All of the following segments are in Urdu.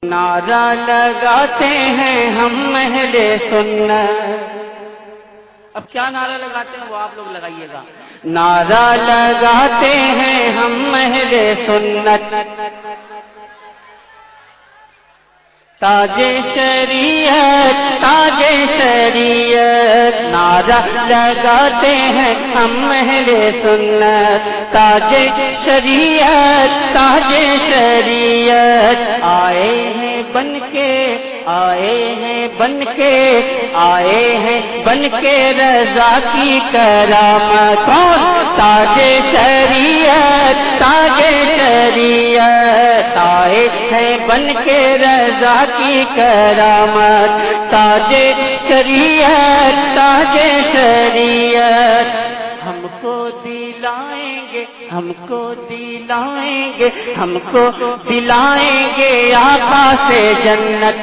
نعرہ لگاتے ہیں ہم اہل سنت. اب کیا نعرہ لگاتے ہیں وہ آپ لوگ لگائیے گا. نعرہ لگاتے ہیں ہم اہل سنت، تاج شریعت تاج شریعت. نعرہ لگاتے ہیں ہم اہل سنت، تاج شریعت تاج شریعت. آئے ہیں بن کے آئے ہیں بن کے آئے ہیں بن کے رضا کی کرامت. تاج شریعت تاج شریعت. آئے ہیں بن کے رضا کی کرامت. تاج شریعت تاج شریعت. ہم کو دلائیں گے ہم کو دلائیں گے ہم کو دلائیں گے آقا سے جنت.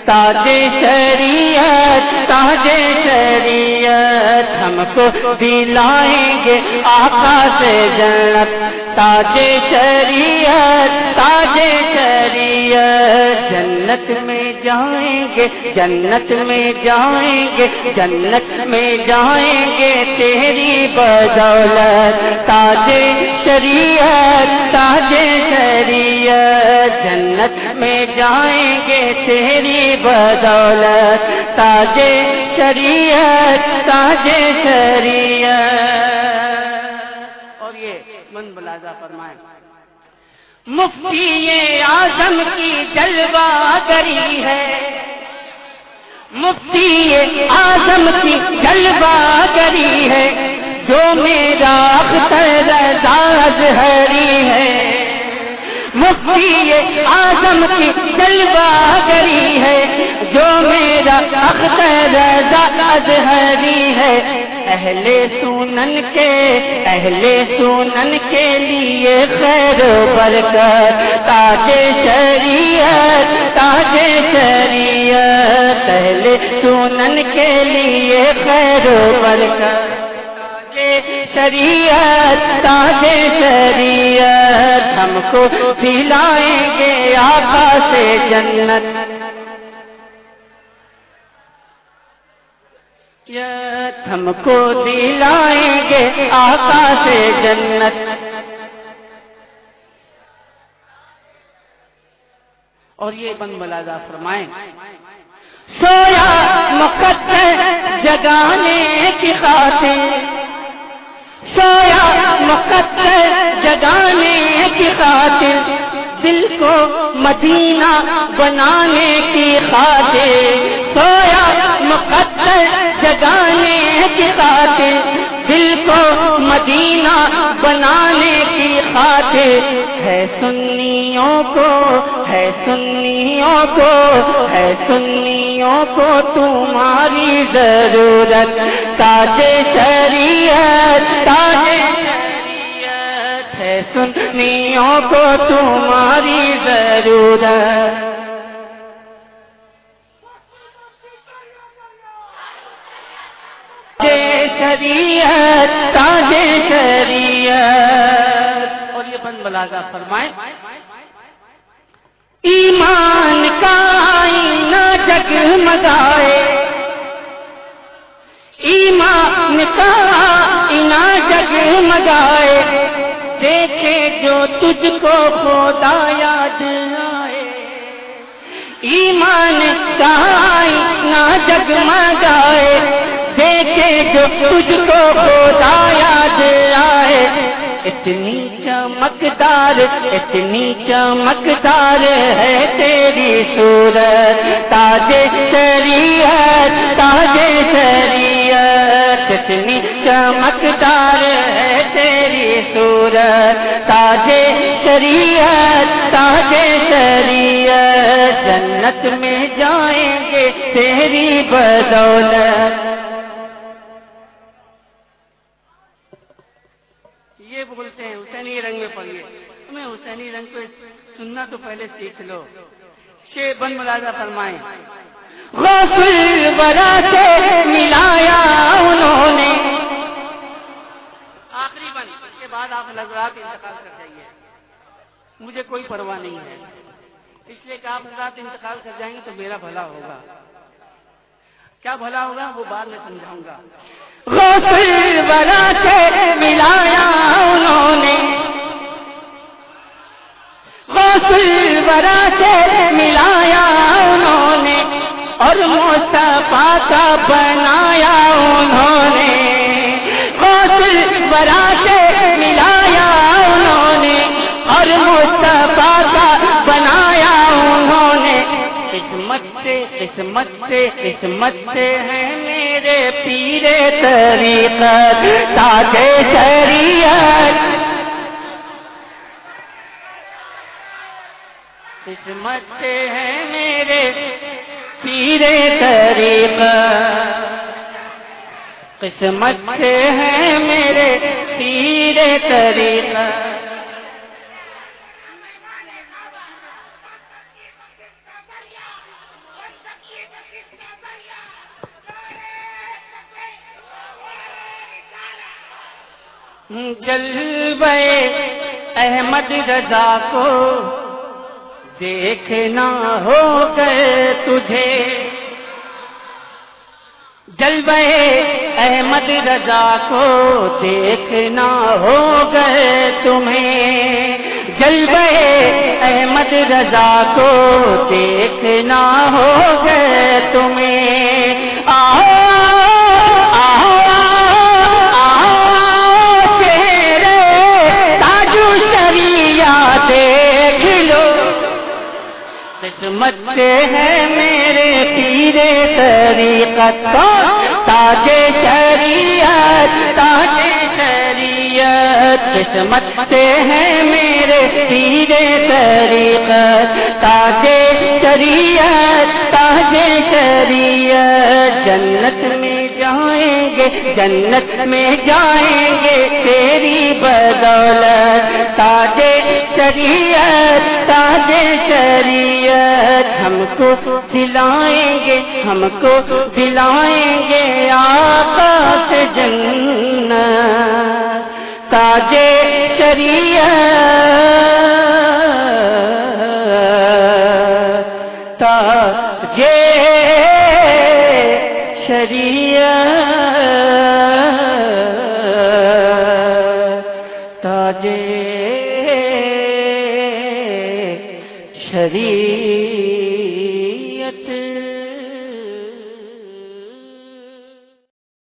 تاج شریعت تاج شریعت. ہم کو دلائیں گے آقا سے جنت. تاج شریعت تاج شریعت. جنت میں جائیں گے جنت میں جائیں گے جنت میں جائیں گے تیری بدولت. تاج شریعت تاج شریعت. جنت میں جائیں گے تیری بدولت. تاج شریعت تاج شریعت. اور یہ من بلازہ فرمائیں، مفتی اعظم کی جلوہ گری ہے. مفتی اعظم کی جلوہ گری ہے، جو میرا اختر رضا اظہری ہے. مفتی اعظم کی جلوہ گری ہے، جو میرا اختر رضا اظہری ہے. اہل سنن کے لیے خیر و برکت. تاج شریعت تاج شریعت. اہل سنن کے لیے خیر و برکت. شریعت تاج شریعت. ہم کو دلائیں گے آقا سے جنت. ہم کو دلائیں گے آقا سے جنت. اور یہ بن بلازہ فرمائیں، سویا مقدر جگانے کی خاطر، سویا مقدر جگانے کی خاطر، دل کو مدینہ بنانے کی خاطر. سویا مقدر جگانے کی خاطر، دل کو مدینہ بنانے کی خاطر. ہے سنیوں کو ہے سنیوں کو ہے سنیوں کو تمہاری ضرورت. تاج شریعت تاج شریعت. ہے سنیوں کو تمہاری ضرورت. شریعت تاج شریعت. اور یہ بن بلازہ فرمائیں، ایمان کا آئینہ جگمگائے، ایمان کا آئینہ جگمگائے، دیکھے جو تجھ کو خدا یاد آئے. ایمان کا آئینہ جگمگائے، دیکھے جو تجھ کو خدا یاد آئے. اتنی چمکدار ہے تیری صورت. تاج شریعت تاج شریعت. اتنی چمکدار ہے تیری صورت. تاج شریعت تاج شریعت. جنت میں جائیں گے تیری بدولت. یہ بولتے ہیں حسینی رنگ میں پڑھیے. تمہیں حسینی رنگ کو سننا تو پہلے سیکھ لو. شیخ بن بلازہ فرمائیں، غوث الورا سے ملایا انہوں نے. آخری بن، اس کے بعد آپ حضرات انتقال کر جائیے، مجھے کوئی پرواہ نہیں ہے. اس لیے کہ آپ حضرات انتقال کر جائیں گے تو میرا بھلا ہوگا. کیا بھلا ہوگا وہ بعد میں سمجھاؤں گا. غوث الورا سے ملایا انہوں نے، غوث الورا سے ملایا انہوں نے، اور مصطفیٰ کا بنایا انہوں نے. غوث الورا سے ملایا انہوں نے، اور مصطفیٰ کا بنایا انہوں نے. قسمت سے ہیں میرے پیر طریقت تاج شریعت. قسمت سے ہیں میرے پیر طریقت، قسمت سے ہیں میرے پیر طریقت. جلوے احمد رضا کو دیکھنا ہو گئے تجھے، جلوے احمد رضا کو دیکھنا ہو گئے تمہیں، جلوے احمد رضا کو دیکھنا ہو گئے تمہیں. آؤ قسمت سے ہے میرے پیر طریقت تاج شریعت، تاج شریعت. قسمت سے ہے میرے پیر طریقت تاج شریعت، تاج شریعت. جنت میں جائیں گے، جنت میں جائیں گے تیری بدولت. تاج شریعت، تاج شریعت. ہم کو دلائیں گے، ہم کو دلائیں گے آقا سے جنت. تاج شریعت، تاج شریعت، تاج شریعت.